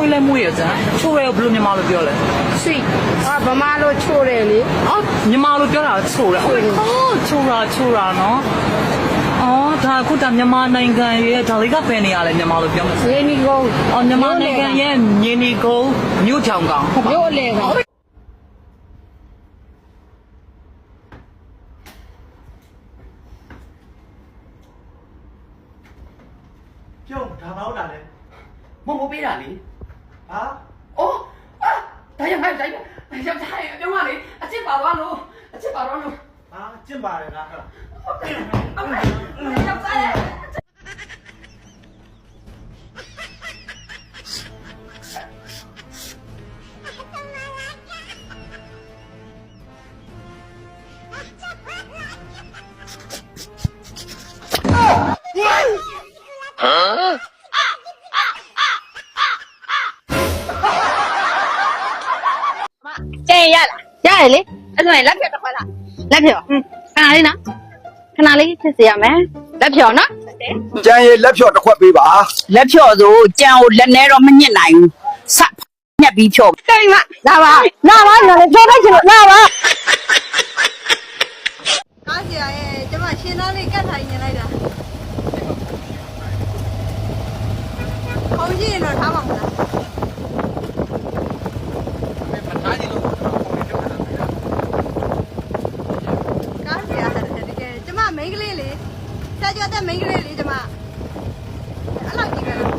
မွေးလဲမွေးရစမ်းချိုးရဲဘယ်လိုမြန်မာလိုပြောလဲ sweet ဗမာလိုချိုးတယ်လေ အော်မြန်မာလိုပြောတာချိုးရဲအော်ချိုးတာနော်အော်ဒါအခုဒါမြန်မာနိုင်ငံရဲ့ဒါလေးကဘယ်နေရလဲမြန်မာလိုပြောမယ် ရင်းနီကုန်း အော်မြန်မာနိုင်ငံရဲ့မြင်းနီကုန်းမြို့ချောင်ကောင်ဟုတ်ပါ မြို့လေကောင် ပြုံးဒါမှမဟုတ်တာလေ မမိုးပေးတာလေ ဟာ အော်ဒါရမိုက်တိုင်းယောက်ျားရဲ့အပြုံးကလေအချစ်ပါသွားလို့ ဟာကျင့်ပါတယ်လားဟုတ်လား ယောက်ျားရဲ့ ကျင်းရလားရတယ်လေအဲ့ဆိုရင်လက်ဖြော်တစ်ခွက်လားလက်ဖြော်ခဏလေးနော်ခဏလေးဖြစ်စေရမယ်လက်ဖြော်နော် ကျန်ရဲ့လက်ဖြော်တစ်ခွက်ပေးပါ လက်ဖြော့ဆိုကြံကိုလက်နဲ့တော့မညစ်နိုင်ဘူးစညက်ပြီးဖြော့ တိတ်မလာပါနော်လေဖြော်လိုက်ချင်လို့လာပါ ကားဆရာရဲ့ကျမရှင်းသားလေးကတ်ထိုင်နေလိုက်တာခေါင်းကြီးရင်တော့ထားမှာမလား မထားကြည့်လို့ကားခေါင်းနေတော့ဆရာတကယ်ကျမမိန်းကလေးလေဆက်ကြတဲ့မိန်းကလေးလေကျမအဲ့လောက်ကြီးပဲလား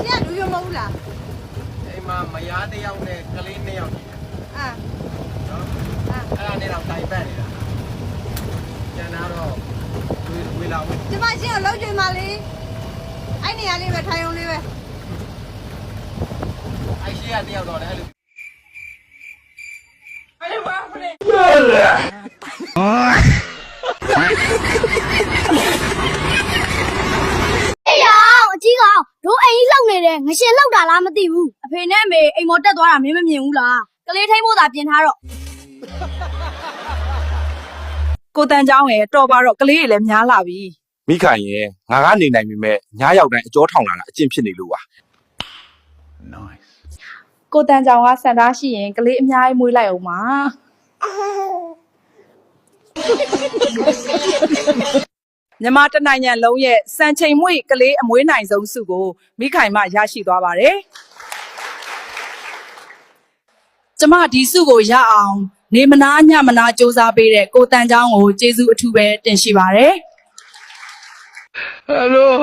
ရှင်းလူရမဟုတ်လား အိမ်မှာမယားတစ်ယောက်နဲ့ကလေးနှစ်ယောက်ရှိတယ် အာ နော် အာ အဲ့ဒါနဲ့တော့တိုင်ပတ်နေတာကျန်တာတော့ဝေလာဝင် ကျမရှင်းကိုလုံးကျွေးပါလေအဲ့နေရာလေးပဲထိုင်အောင်လေးပဲ အဲ့ရှိရတစ်ယောက်တော့လည်းအဲ့လို အေးရောအကြီးကောင်တို့အိမ်ကြီးလောက်နေတယ်ငရှင်လောက်တာလားမသိဘူးအဖေနဲ့အမေအိမ်မော်တက်သွားတာမင်းမမြင်ဘူးလားကလေးထိမ့်ဖို့သာပြင်ထားတော့ ကိုတန်เจ้าရဲ့တော်ပါတော့ကလေးတွေလည်းများလာပြီ မိခိုင်ရဲ့ငါကနေနိုင်ပြီမဲ့ညားရောက်တိုင်းအကျောထောင်လာတာအကျင့်ဖြစ်နေလို့ပါ ကိုတန်ကြောင်ကစံသားရှိရင်ကလေးအများကြီးမွေးလိုက်အောင်ပါမြန်မာတနိုင်ငံလုံးရဲ့စံချိန်မွေကလေးအမွေးနိုင်ဆုံးစုကိုမိခိုင်မရရှိသွားပါတယ်ကျမဒီစုကိုရအောင်နေမနာညမနာစ조사ပေးတဲ့ကိုတန်ကြောင်ကိုကျေးဇူးအထူးပဲတင်ရှိပါတယ် ဟယ်လို